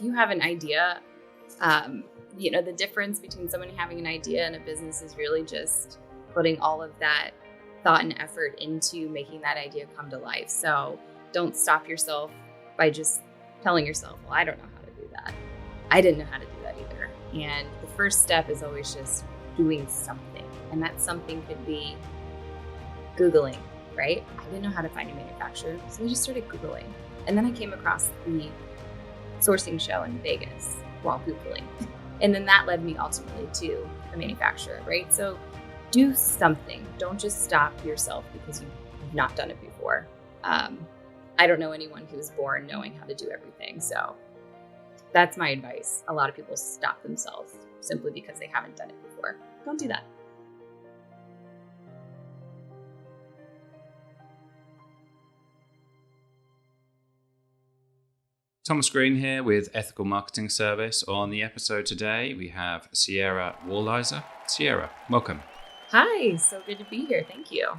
you have an idea, the difference between someone having an idea and a business is really just putting all of that thought and effort into making that idea come to life. So don't stop yourself by just telling yourself, well, I don't know how to do that. I didn't know how to do that either. And the first step is always just doing something. And that something could be Googling, right? I didn't know how to find a manufacturer, so I just started Googling. And then I came across the sourcing show in Vegas while Googling. And then that led me ultimately to a manufacturer, right? So do something. Don't just stop yourself because you've not done it before. I don't know anyone who was born knowing how to do everything. So that's my advice. A lot of people stop themselves simply because they haven't done it before. Don't do that. Thomas Green here with Ethical Marketing Service. On the episode today, we have Sierra Wallizer. Sierra, welcome. Hi, so good to be here. Thank you.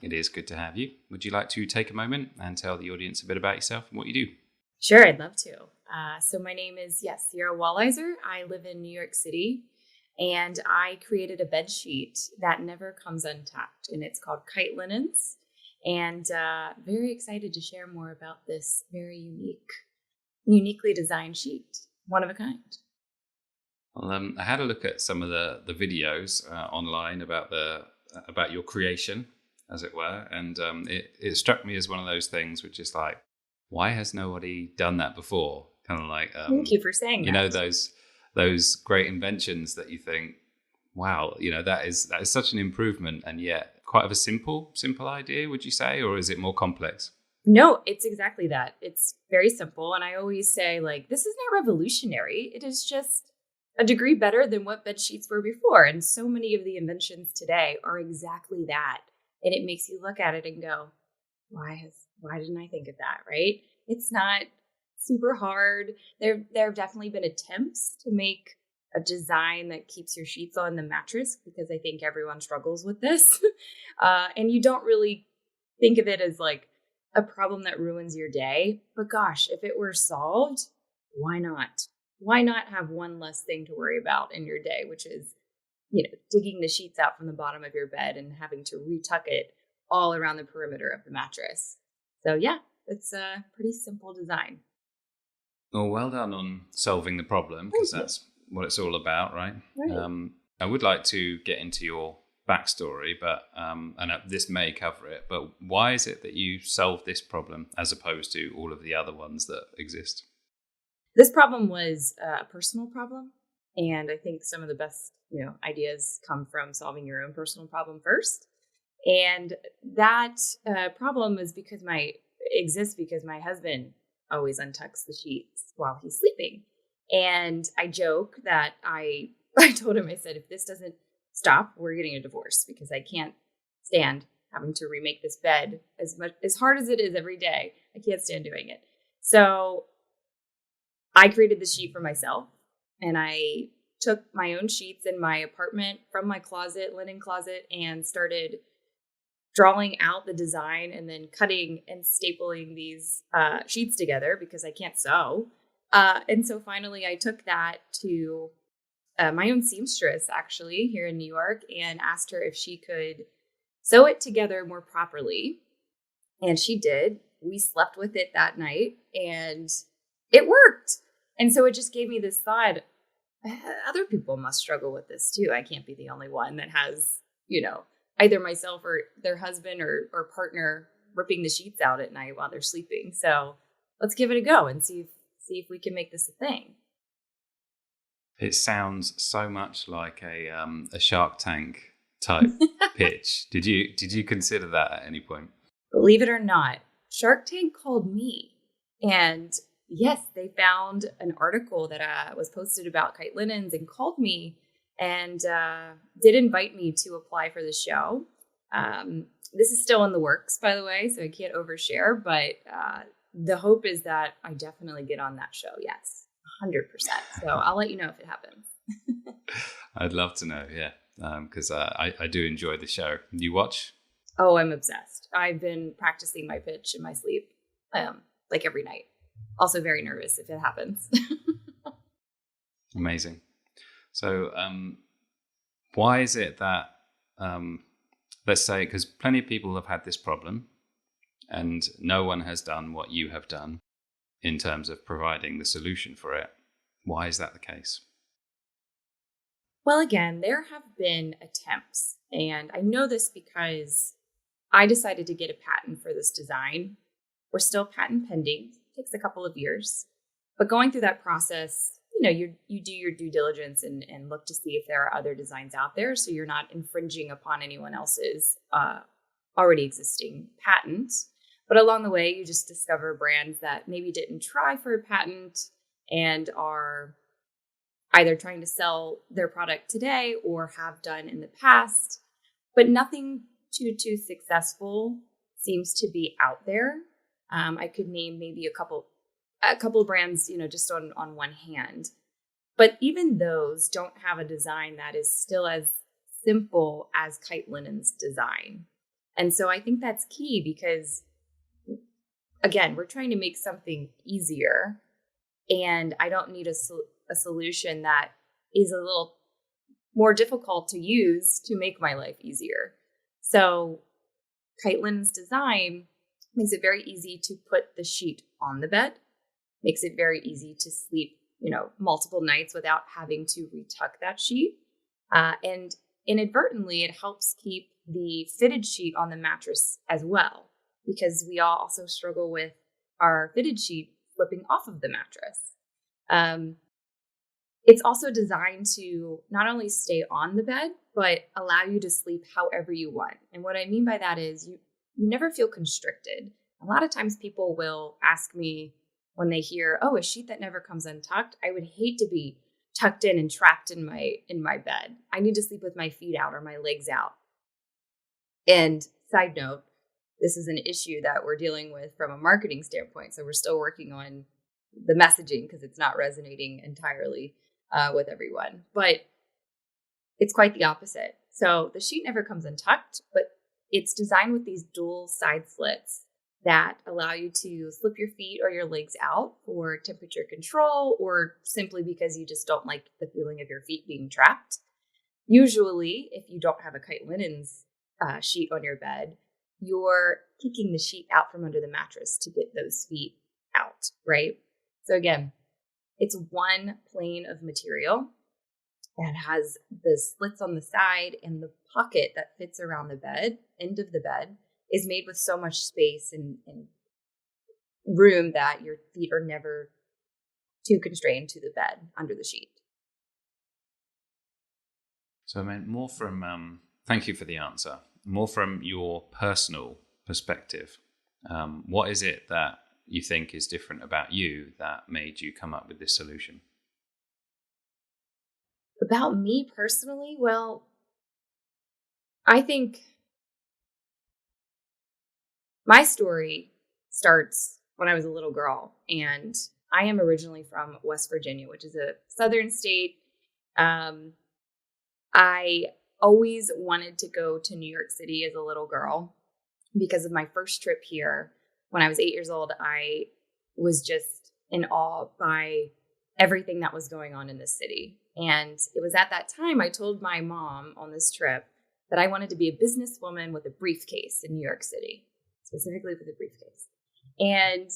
It is good to have you. Would you like to take a moment and tell the audience a bit about yourself and what you do? Sure, I'd love to. So my name is, Sierra Wallizer. I live in New York City, and I created a bed sheet that never comes untapped, and it's called Kitelinens. And very excited to share more about this very uniquely designed sheet, one of a kind. Well, I had a look at some of the videos online about your creation, as it were, and it struck me as one of those things which is like, why has nobody done that before? Kind of like, thank you for saying that. You know, those great inventions that you think, wow, that is such an improvement, and yet quite of a simple idea, would you say, or is it more complex? No, it's exactly that. It's very simple, and I always say, like, this is not revolutionary. It is just a degree better than what bed sheets were before, and so many of the inventions today are exactly that. And it makes you look at it and go, why didn't I think of that, right? It's not super hard. There have definitely been attempts to make a design that keeps your sheets on the mattress, because I think everyone struggles with this. And you don't really think of it as like a problem that ruins your day. But gosh, if it were solved, why not? Why not have one less thing to worry about in your day, which is, digging the sheets out from the bottom of your bed and having to retuck it all around the perimeter of the mattress. So yeah, it's a pretty simple design. Well done on solving the problem, because that's what it's all about, right? I would like to get into your backstory, but and this may cover it, but why is it that you solved this problem as opposed to all of the other ones that exist? This problem was a personal problem, and I think some of the best ideas come from solving your own personal problem first. And that problem exists because my husband always untucks the sheets while he's sleeping. And I joke that I told him, I said, if this doesn't stop, we're getting a divorce, because I can't stand having to remake this bed as hard as it is every day. I can't stand doing it. So I created the sheet for myself, and I took my own sheets in my apartment from my linen closet, and started drawing out the design and then cutting and stapling these sheets together because I can't sew. And so finally I took that to my own seamstress, actually, here in New York, and asked her if she could sew it together more properly. And she did. We slept with it that night, and it worked. And so it just gave me this thought, other people must struggle with this too. I can't be the only one that has, either myself or their husband or partner ripping the sheets out at night while they're sleeping. So let's give it a go and see if we can make this a thing. It sounds so much like a Shark Tank type pitch. Did you consider that at any point? Believe it or not, Shark Tank called me, and yes, they found an article that was posted about Kitelinens and called me and did invite me to apply for the show. This is still in the works, by the way, so I can't overshare, but the hope is that I definitely get on that show. Yes, 100%. So I'll let you know if it happens. I'd love to know, yeah, because I do enjoy the show. Do you watch? Oh, I'm obsessed. I've been practicing my pitch in my sleep like every night. also very nervous if it happens. Amazing. So why is it that, let's say, because plenty of people have had this problem and no one has done what you have done in terms of providing the solution for it. Why is that the case? Well, again, there have been attempts, and I know this because I decided to get a patent for this design. We're still patent pending. It takes a couple of years. But going through that process, you do your due diligence and look to see if there are other designs out there, so you're not infringing upon anyone else's already existing patent. But along the way, you just discover brands that maybe didn't try for a patent and are either trying to sell their product today or have done in the past, but nothing too successful seems to be out there. I could name maybe a couple of brands, just on one hand, but even those don't have a design that is still as simple as Kitelinens' design. And so I think that's key because, again, we're trying to make something easier, and I don't need a solution that is a little more difficult to use to make my life easier. So Kitelinens' design makes it very easy to put the sheet on the bed, makes it very easy to sleep, multiple nights without having to retuck that sheet. And inadvertently, it helps keep the fitted sheet on the mattress as well, because we all also struggle with our fitted sheet slipping off of the mattress. It's also designed to not only stay on the bed, but allow you to sleep however you want. And what I mean by that is you never feel constricted. A lot of times people will ask me when they hear, "Oh, a sheet that never comes untucked." I would hate to be tucked in and trapped in my bed. I need to sleep with my feet out or my legs out. And side note, this is an issue that we're dealing with from a marketing standpoint. So we're still working on the messaging because it's not resonating entirely with everyone, but it's quite the opposite. So the sheet never comes untucked, but it's designed with these dual side slits that allow you to slip your feet or your legs out for temperature control, or simply because you just don't like the feeling of your feet being trapped. Usually, if you don't have a Kitelinens sheet on your bed, you're kicking the sheet out from under the mattress to get those feet out, right? So again, it's one plane of material that has the slits on the side, and the pocket that fits around the bed, end of the bed, is made with so much space and room that your feet are never too constrained to the bed under the sheet. So, more from, thank you for the answer, more from your personal perspective, what is it that you think is different about you that made you come up with this solution? About me personally, well, I think my story starts when I was a little girl, and I am originally from West Virginia, which is a southern state. I always wanted to go to New York City as a little girl because of my first trip here. When I was 8 years old, I was just in awe by everything that was going on in this city. And it was at that time I told my mom on this trip that I wanted to be a businesswoman with a briefcase in New York City, specifically with a briefcase. And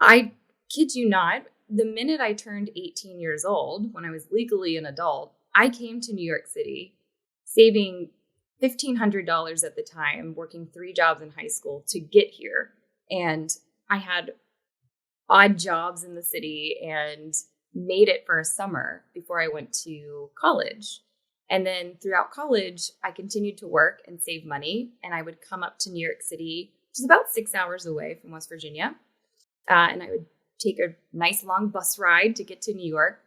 I kid you not, the minute I turned 18 years old, when I was legally an adult, I came to New York City, saving $1,500 at the time, working 3 jobs in high school to get here. And I had odd jobs in the city and made it for a summer before I went to college. And then throughout college, I continued to work and save money. And I would come up to New York City, which is about 6 hours away from West Virginia. And I would take a nice long bus ride to get to New York.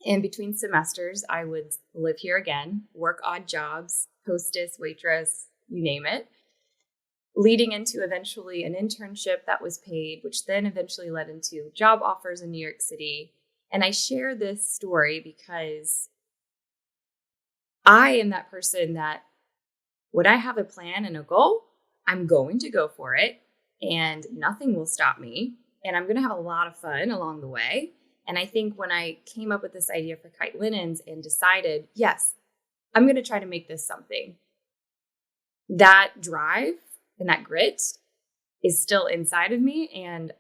And between semesters, I would live here again, work odd jobs, hostess, waitress, you name it, leading into eventually an internship that was paid, which then eventually led into job offers in New York City. And I share this story because I am that person that when I have a plan and a goal, I'm going to go for it, and nothing will stop me. and I'm going to have a lot of fun along the way. And I think when I came up with this idea for Kitelinens and decided, yes, I'm going to try to make this something, that drive and that grit is still inside of me, and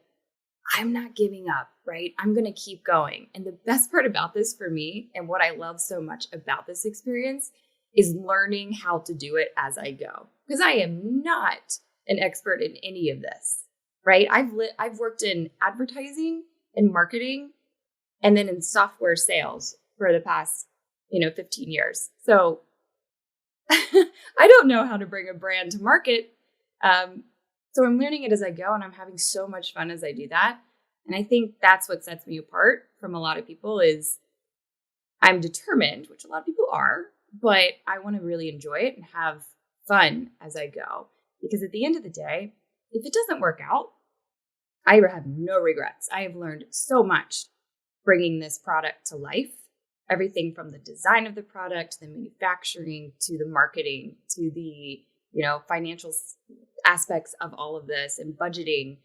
I'm not giving up, right? I'm going to keep going. And the best part about this for me, and what I love so much about this experience, is learning how to do it as I go. Because I am not an expert in any of this, right? I've worked in advertising and marketing, and then in software sales for the past, 15 years. So I don't know how to bring a brand to market. So I'm learning it as I go, and I'm having so much fun as I do that. And I think that's what sets me apart from a lot of people is I'm determined, which a lot of people are, but I want to really enjoy it and have fun as I go. Because at the end of the day, if it doesn't work out, I have no regrets. I have learned so much bringing this product to life. Everything from the design of the product, the manufacturing, to the marketing, to the, financial aspects of all of this and budgeting.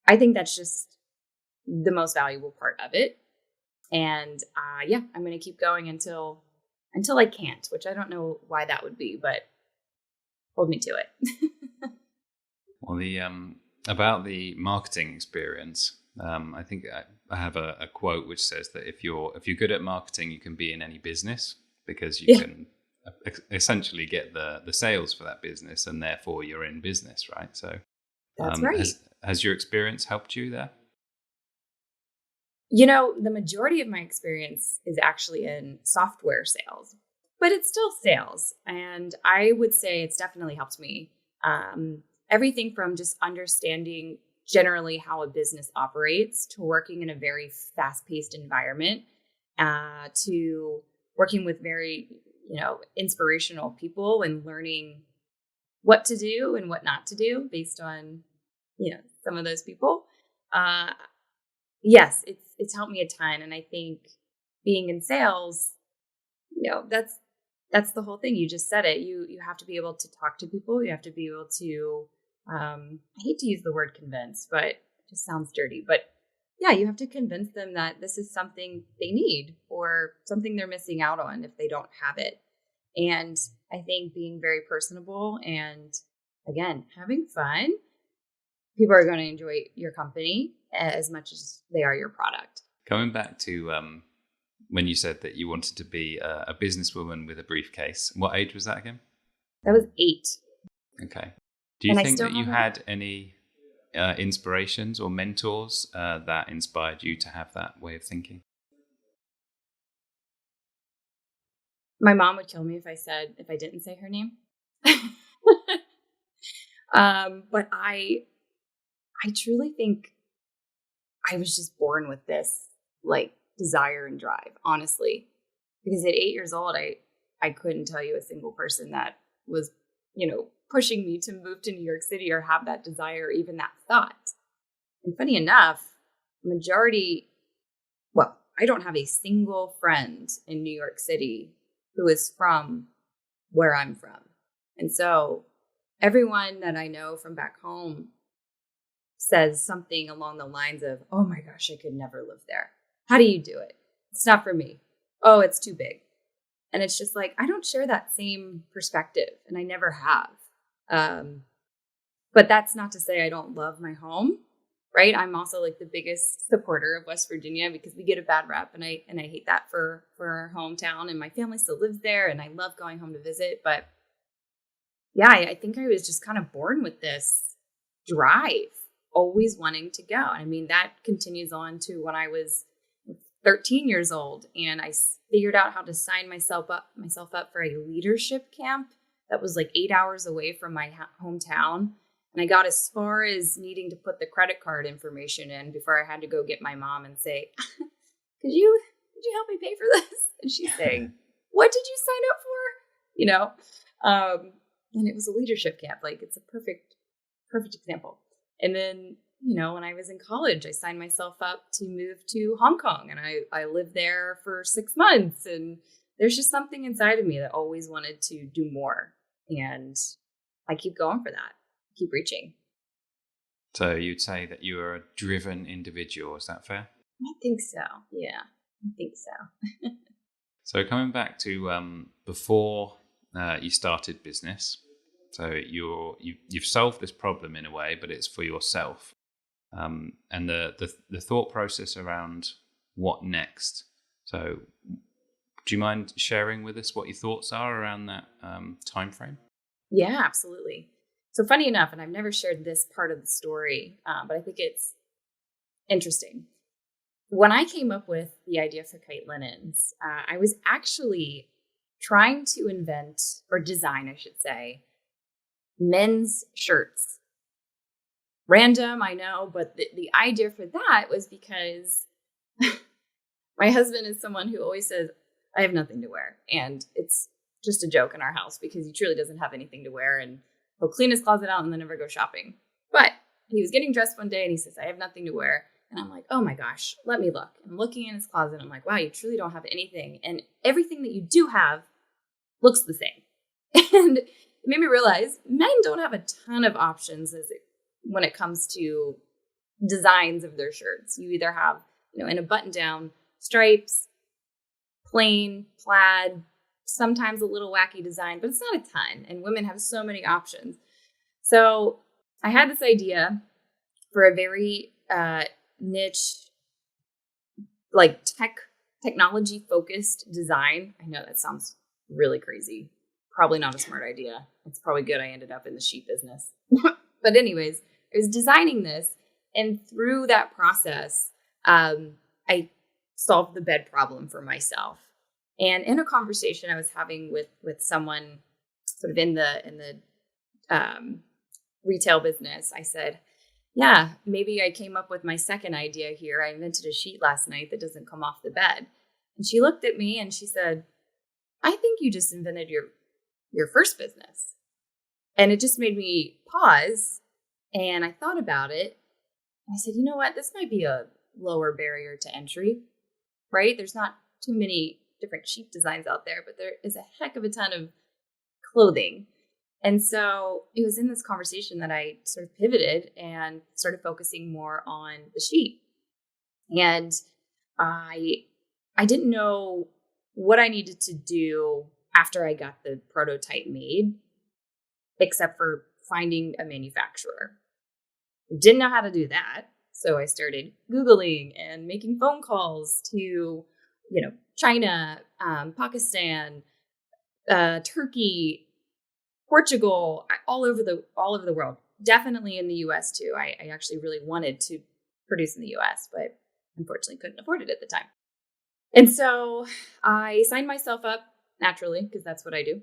I think that's just the most valuable part of it. And I'm going to keep going until I can't, which I don't know why that would be, but hold me to it. Well, about the marketing experience, I think I have a quote which says that if you're good at marketing, you can be in any business because you can essentially get the sales for that business, and therefore you're in business, right? So that's right. Has your experience helped you there? The majority of my experience is actually in software sales, but it's still sales. And I would say it's definitely helped me. Everything from just understanding generally how a business operates to working in a very fast-paced environment, to working with very, inspirational people and learning what to do and what not to do based on, some of those people. Yes, it's helped me a ton. And I think being in sales, that's the whole thing. You just said it. You have to be able to talk to people. You have to be able to, I hate to use the word convince, but it just sounds dirty. But yeah, you have to convince them that this is something they need or something they're missing out on if they don't have it. And I think being very personable and, again, having fun, people are going to enjoy your company as much as they are your product. Going back to when you said that you wanted to be a businesswoman with a briefcase, what age was that again? That was 8. Okay. Do you think that you had any inspirations or mentors that inspired you to have that way of thinking? My mom would kill me if I didn't say her name. But I truly think I was just born with this desire and drive, honestly, because at 8 years old, I couldn't tell you a single person that was, pushing me to move to New York City or have that desire or even that thought. And funny enough, I don't have a single friend in New York City who is from where I'm from. And so everyone that I know from back home says something along the lines of, oh my gosh, I could never live there. How do you do it? It's not for me. Oh, it's too big. And it's just I don't share that same perspective, and I never have. But that's not to say I don't love my home, right? I'm also the biggest supporter of West Virginia because we get a bad rep, and I hate that for our hometown, and my family still lives there, and I love going home to visit. But yeah, I think I was just kind of born with this drive, always wanting to go. I mean, that continues on to when I was 13 years old, and I figured out how to sign myself up for a leadership camp that was 8 hours away from my hometown. And I got as far as needing to put the credit card information in before I had to go get my mom and say, could you help me pay for this? And she's saying, what did you sign up for? And it was a leadership camp. It's a perfect example. And then, when I was in college, I signed myself up to move to Hong Kong, and I lived there for 6 months. And there's just something inside of me that always wanted to do more. And I keep going for that. Keep reaching. So you'd say that you are a driven individual. Is that fair? I think so. Yeah, I think so. So coming back to before you started business, so you've solved this problem in a way, but it's for yourself. And the thought process around what next. So do you mind sharing with us what your thoughts are around that time frame? Yeah, absolutely. So funny enough, and I've never shared this part of the story, but I think it's interesting. When I came up with the idea for Kitelinens, I was actually trying to invent or design, I should say, men's shirts. Random, I know, but the idea for that was because my husband is someone who always says, I have nothing to wear. And it's just a joke in our house because he truly doesn't have anything to wear. And he'll clean his closet out and then never go shopping. But he was getting dressed one day and he says, I have nothing to wear. And I'm like, oh my gosh, let me look. I'm looking in his closet. And I'm like, wow, you truly don't have anything. And everything that you do have looks the same. And it made me realize men don't have a ton of options when it comes to designs of their shirts. You either have, in a button down, stripes, plain, plaid, sometimes a little wacky design, but it's not a ton. And women have so many options. So I had this idea for a very niche, like technology focused design. I know that sounds really crazy. Probably not a smart idea. It's probably good I ended up in the sheep business. But anyways, I was designing this, and through that process, I solved the bed problem for myself. And in a conversation I was having with someone sort of in the retail business, I said, yeah, maybe I came up with my second idea here. I invented a sheet last night that doesn't come off the bed. And she looked at me and she said, I think you just invented your first business. And it just made me pause. And I thought about it. And I said, you know what? This might be a lower barrier to entry, right? There's not too many different sheep designs out there, but there is a heck of a ton of clothing. And so it was in this conversation that I sort of pivoted and started focusing more on the sheep. And I didn't know what I needed to do after I got the prototype made, except for finding a manufacturer. Didn't know how to do that. So I started Googling and making phone calls to, China, Pakistan, Turkey, Portugal, all over the world. Definitely in the US too. I actually really wanted to produce in the US, but unfortunately couldn't afford it at the time. And so I signed myself up naturally, because that's what I do,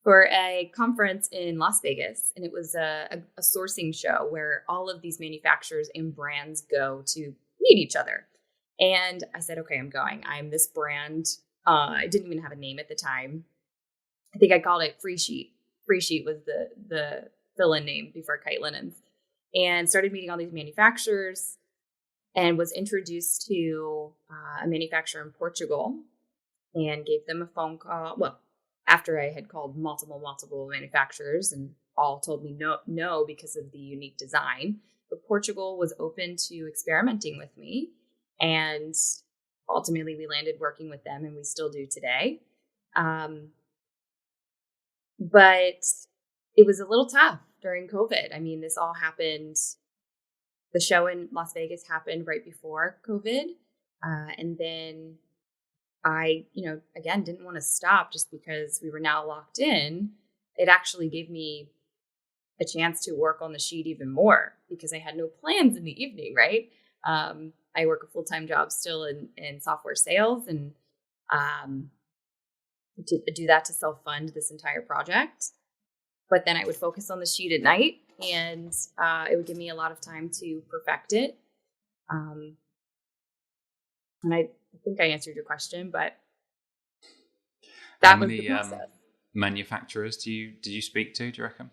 for a conference in Las Vegas. And it was a sourcing show where all of these manufacturers and brands go to meet each other. And I said, okay, I'm going. I'm this brand. I didn't even have a name at the time. I think I called it Free Sheet. Free Sheet was the fill-in name before Kitelinens. And started meeting all these manufacturers and was introduced to a manufacturer in Portugal and gave them a phone call. Well, after I had called multiple manufacturers and all told me no because of the unique design. But Portugal was open to experimenting with me. And ultimately we landed working with them, and we still do today. But it was a little tough during COVID. I mean, this all happened. The show in Las Vegas happened right before COVID. And then I, again, didn't want to stop just because we were now locked in. It actually gave me a chance to work on the sheet even more because I had no plans in the evening, right? I work a full-time job still in software sales, and to do that to self-fund this entire project. But then I would focus on the sheet at night, and it would give me a lot of time to perfect it. And I think I answered your question, but that was the process. Manufacturers did you speak to, do you reckon?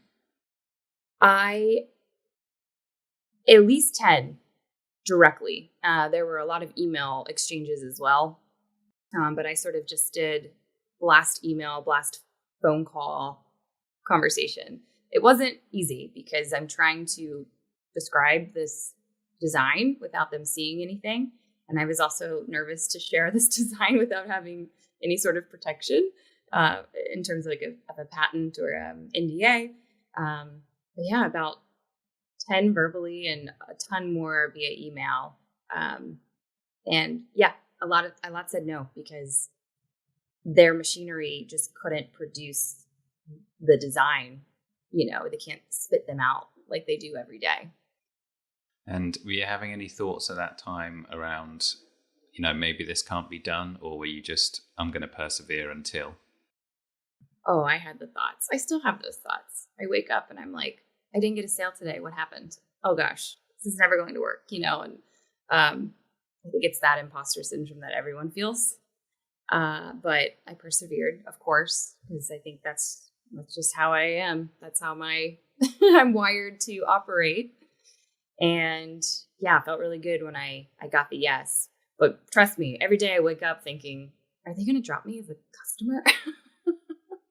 At least 10 directly. There were a lot of email exchanges as well. But I sort of just did blast email, blast phone call conversation. It wasn't easy because I'm trying to describe this design without them seeing anything. And I was also nervous to share this design without having any sort of protection in terms of like a patent or NDA. But yeah, about 10 verbally and a ton more via email. And yeah, a lot said no because their machinery just couldn't produce the design. They can't spit them out like they do every day. And were you having any thoughts at that time around, maybe this can't be done, or were you just, I'm going to persevere until? Oh, I had the thoughts. I still have those thoughts. I wake up and I'm like, I didn't get a sale today. What happened? Oh gosh, this is never going to work, and I think it's that imposter syndrome that everyone feels. But I persevered, of course, because I think that's just how I am. That's how I'm wired to operate. And yeah, it felt really good when I got the yes. But trust me, every day I wake up thinking, are they going to drop me as a customer?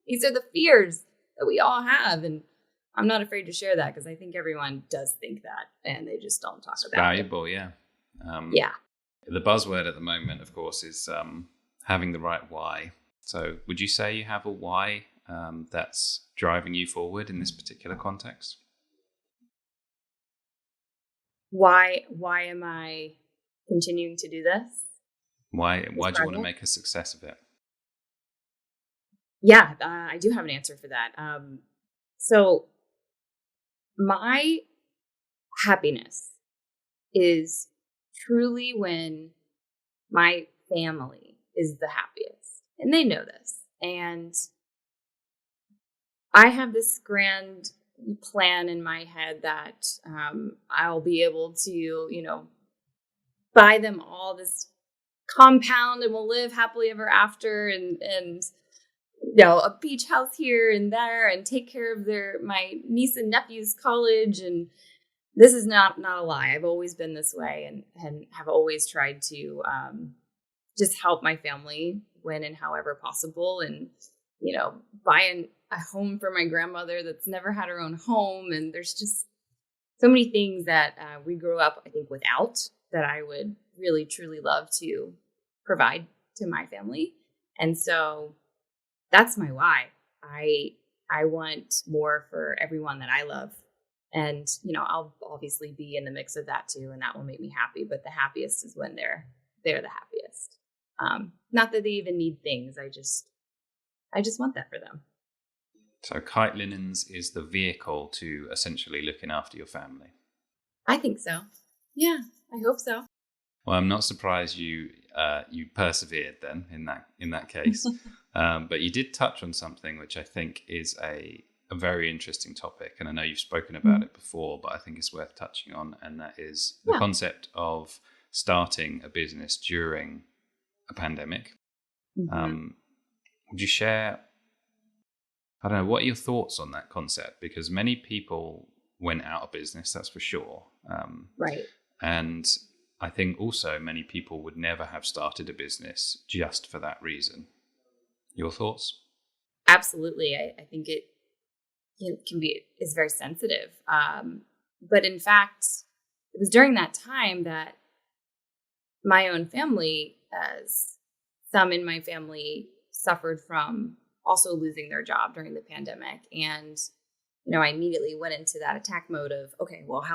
These are the fears that we all have. And I'm not afraid to share that because I think everyone does think that and they just don't talk about valuable, it. Yeah. Yeah. The buzzword at the moment, of course, is having the right why. So would you say you have a why that's driving you forward in this particular context? Why am I continuing to do this? Why do you want to make a success of it? Yeah, I do have an answer for that. So my happiness is truly when my family is the happiest. And they know this. And I have this grand plan in my head that I'll be able to, buy them all this compound and we'll live happily ever after and a beach house here and there and take care of my niece and nephew's college. And this is not a lie. I've always been this way and have always tried to just help my family when and however possible. And, buying a home for my grandmother that's never had her own home. And there's just so many things that we grew up, I think, without that I would really, truly love to provide to my family. And so that's my why. I want more for everyone that I love. And, I'll obviously be in the mix of that too. And that will make me happy. But the happiest is when they're the happiest. Not that they even need things. I just want that for them. So Kitelinens is the vehicle to essentially looking after your family. I think so. Yeah, I hope so. Well, I'm not surprised you persevered then in that case. But you did touch on something which I think is a very interesting topic. And I know you've spoken about it before, but I think it's worth touching on. And that is the concept of starting a business during a pandemic. Would you share, I don't know, what are your thoughts on that concept? Because many people went out of business, that's for sure. Right. And I think also many people would never have started a business just for that reason. Your thoughts? Absolutely. I think it is very sensitive. But in fact, it was during that time that my own family, as some in my family suffered from also losing their job during the pandemic. And, I immediately went into that attack mode of, okay, well,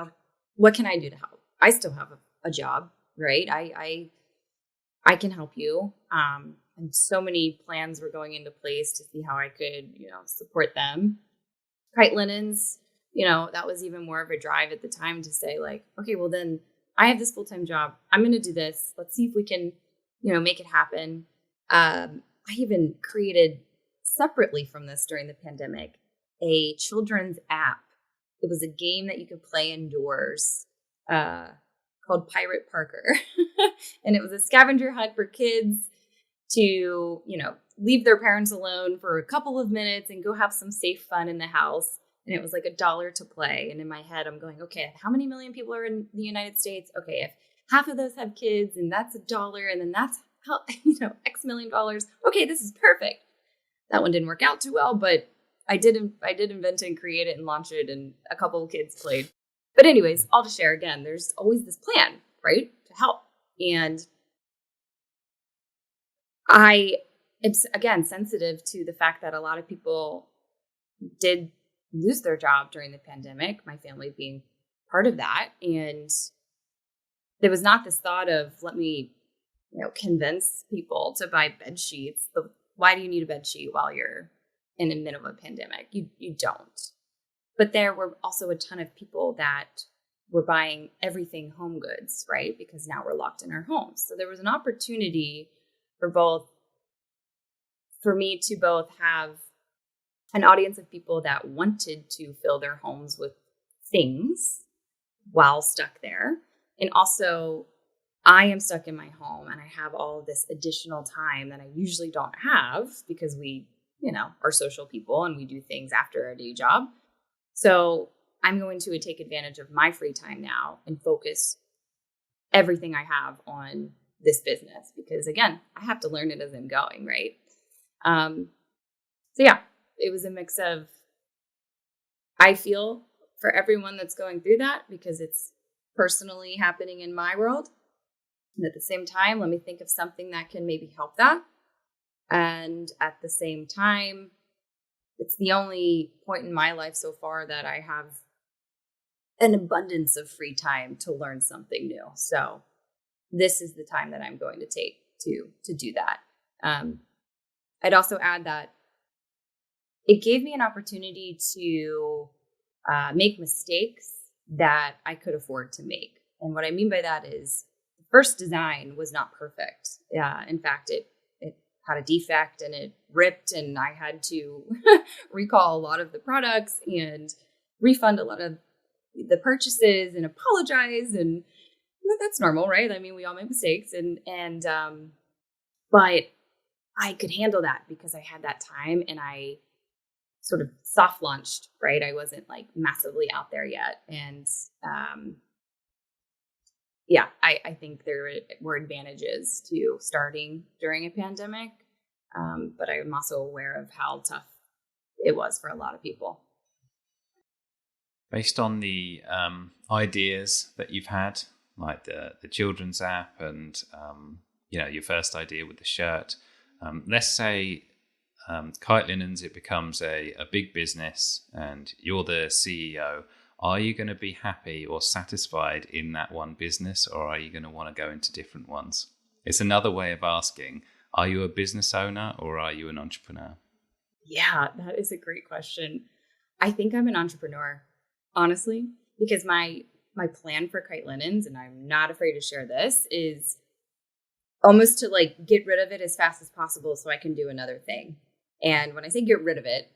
what can I do to help? I still have a job, right? I can help you. And so many plans were going into place to see how I could, support them. Kitelinens, that was even more of a drive at the time to say like, okay, well then I have this full-time job. I'm going to do this. Let's see if we can, make it happen. I even created separately from this during the pandemic, a children's app. It was a game that you could play indoors called Pirate Parker. And it was a scavenger hunt for kids to, leave their parents alone for a couple of minutes and go have some safe fun in the house. And it was like $1 to play. And in my head, I'm going, okay, how many million people are in the United States? Okay, if half of those have kids and that's $1 and then that's how, X million dollars. Okay, this is perfect. That one didn't work out too well, but I did invent it and create it and launch it, and a couple of kids played. But anyways, all to share again, there's always this plan, right, to help. And I am, again, sensitive to the fact that a lot of people did lose their job during the pandemic, my family being part of that. And there was not this thought of, let me, convince people to buy bed sheets. Why do you need a bed sheet while you're in the middle of a pandemic? You don't. But there were also a ton of people that were buying everything home goods, right? Because now we're locked in our homes. So there was an opportunity for me to both have an audience of people that wanted to fill their homes with things while stuck there. And also, I am stuck in my home and I have all of this additional time that I usually don't have because we, are social people and we do things after our day job. So I'm going to take advantage of my free time now and focus everything I have on this business because, again, I have to learn it as I'm going, right? So yeah, it was a mix of, I feel for everyone that's going through that because it's personally happening in my world. And at the same time, let me think of something that can maybe help that. And at the same time, it's the only point in my life so far that I have an abundance of free time to learn something new. So this is the time that I'm going to take to do that. I'd also add that it gave me an opportunity to make mistakes that I could afford to make. And what I mean by that is the first design was not perfect. In fact, it had a defect and it ripped and I had to recall a lot of the products and refund a lot of the purchases and apologize. And that's normal, right? I mean, we all make mistakes but I could handle that because I had that time and I sort of soft launched, right? I wasn't like massively out there yet. And I think there were advantages to starting during a pandemic. But I'm also aware of how tough it was for a lot of people. Based on the ideas that you've had, like the children's app and your first idea with the shirt, let's say Kitelinens, it becomes a big business and you're the CEO. Are you going to be happy or satisfied in that one business, or are you going to want to go into different ones? It's another way of asking, are you a business owner or are you an entrepreneur? Yeah, that is a great question. I think I'm an entrepreneur, honestly, because my plan for Kitelinens, and I'm not afraid to share this, is almost to like get rid of it as fast as possible so I can do another thing. And when I say get rid of it,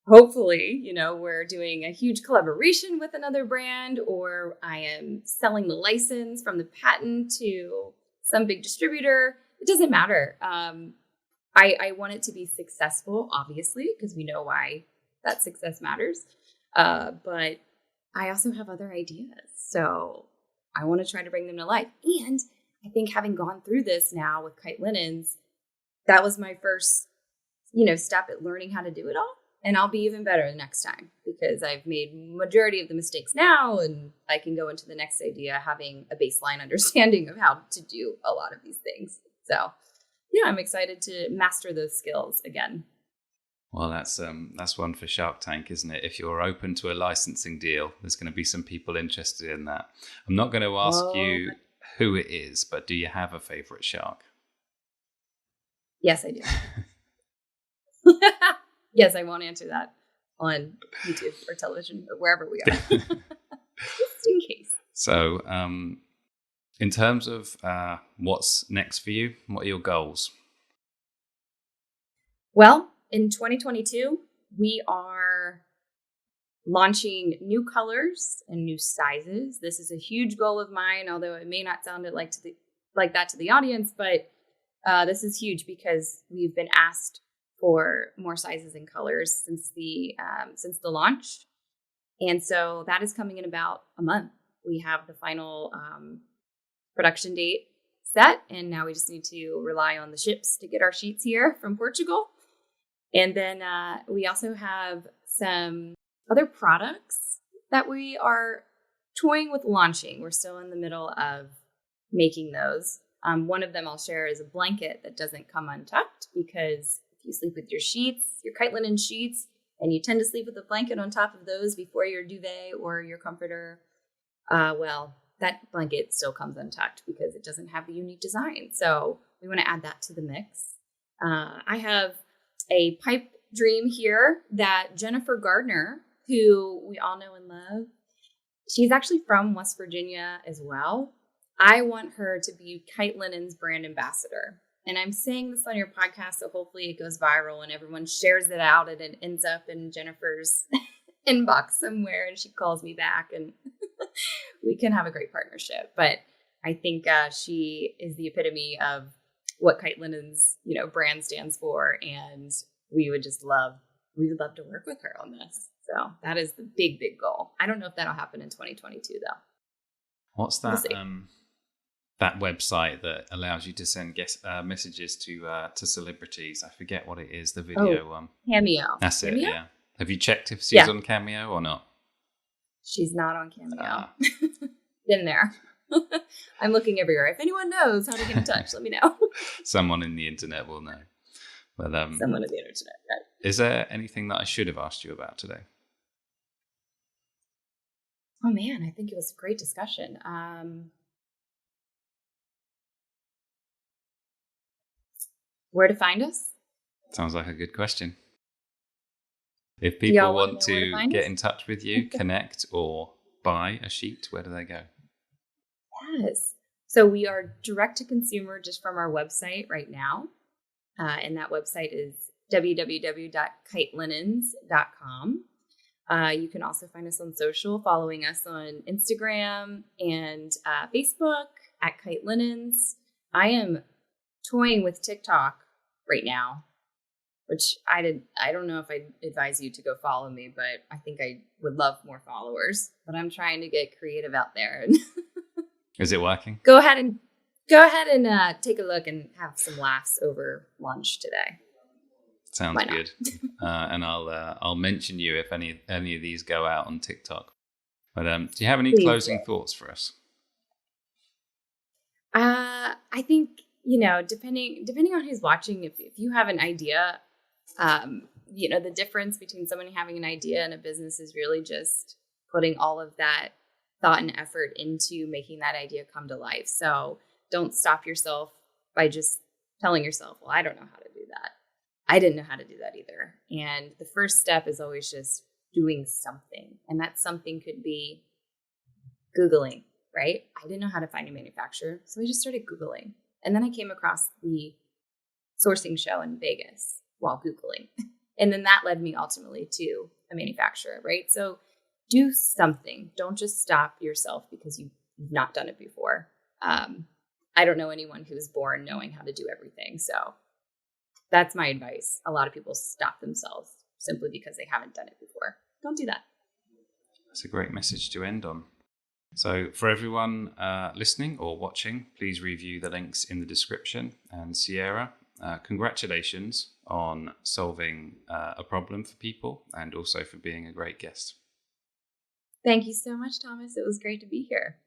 hopefully, we're doing a huge collaboration with another brand, or I am selling the license from the patent to some big distributor. It doesn't matter. I want it to be successful, obviously, because we know why that success matters. But I also have other ideas. So I want to try to bring them to life. And I think having gone through this now with Kitelinens, that was my first, step at learning how to do it all. And I'll be even better the next time because I've made majority of the mistakes now and I can go into the next idea having a baseline understanding of how to do a lot of these things. So yeah, I'm excited to master those skills again. Well, that's one for Shark Tank, isn't it? If you're open to a licensing deal, there's going to be some people interested in that. I'm not going to ask you who it is, but do you have a favorite shark? Yes, I do. Yes, I won't answer that on YouTube or television or wherever we are, just in case. So, in terms of what's next for you, what are your goals? Well, in 2022, we are launching new colors and new sizes. This is a huge goal of mine, although it may not sound like that to the audience, but this is huge because we've been asked for more sizes and colors since the launch. And so that is coming in about a month. We have the final production date set, and now we just need to rely on the ships to get our sheets here from Portugal. And then we also have some other products that we are toying with launching. We're still in the middle of making those. One of them I'll share is a blanket that doesn't come untucked, because if you sleep with your sheets, your Kitelinen sheets, and you tend to sleep with a blanket on top of those before your duvet or your comforter, well, that blanket still comes untucked because it doesn't have the unique design. So we want to add that to the mix. I have a pipe dream here that Jennifer Gardner, who we all know and love, she's actually from West Virginia as well. I want her to be Kitelinens brand ambassador. And I'm saying this on your podcast, so hopefully it goes viral and everyone shares it out and it ends up in Jennifer's inbox somewhere and she calls me back and we can have a great partnership. But I think she is the epitome of what Kitelinens, brand stands for. And we would love to work with her on this. So that is the big, big goal. I don't know if that'll happen in 2022 though. What's that? That website that allows you to send messages to celebrities. I forget what it is. The video one. Cameo. That's Cameo? It. Yeah. Have you checked if she's on Cameo or not? She's not on Cameo. Been there. I'm looking everywhere. If anyone knows how to get in touch, let me know. Someone in the internet will know. But someone in the internet. Right. Is there anything that I should have asked you about today? Oh man, I think it was a great discussion. Where to find us? Sounds like a good question. If people want to get in touch with you, connect, or buy a sheet, where do they go? Yes. So we are direct to consumer just from our website right now. And that website is www.kitelinens.com. You can also find us on social, following us on Instagram and Facebook at Kitelinens. I am toying with TikTok right now, which I don't know if I'd advise you to go follow me, but I think I would love more followers. But I'm trying to get creative out there. Is it working? Go ahead and take a look and have some laughs over lunch today. Sounds good. And I'll mention you if any of these go out on TikTok. But do you have any closing thoughts for us? I think, depending on who's watching, if you have an idea, the difference between someone having an idea and a business is really just putting all of that thought and effort into making that idea come to life. So don't stop yourself by just telling yourself, well, I don't know how to do that. I didn't know how to do that either. And the first step is always just doing something. And that something could be Googling, right? I didn't know how to find a manufacturer, so I just started Googling. And then I came across the sourcing show in Vegas while Googling. And then that led me ultimately to a manufacturer, right? So do something. Don't just stop yourself because you've not done it before. I don't know anyone who was born knowing how to do everything. So that's my advice. A lot of people stop themselves simply because they haven't done it before. Don't do that. That's a great message to end on. So for everyone listening or watching, please review the links in the description. And Sierra, congratulations on solving a problem for people and also for being a great guest. Thank you so much, Thomas. It was great to be here.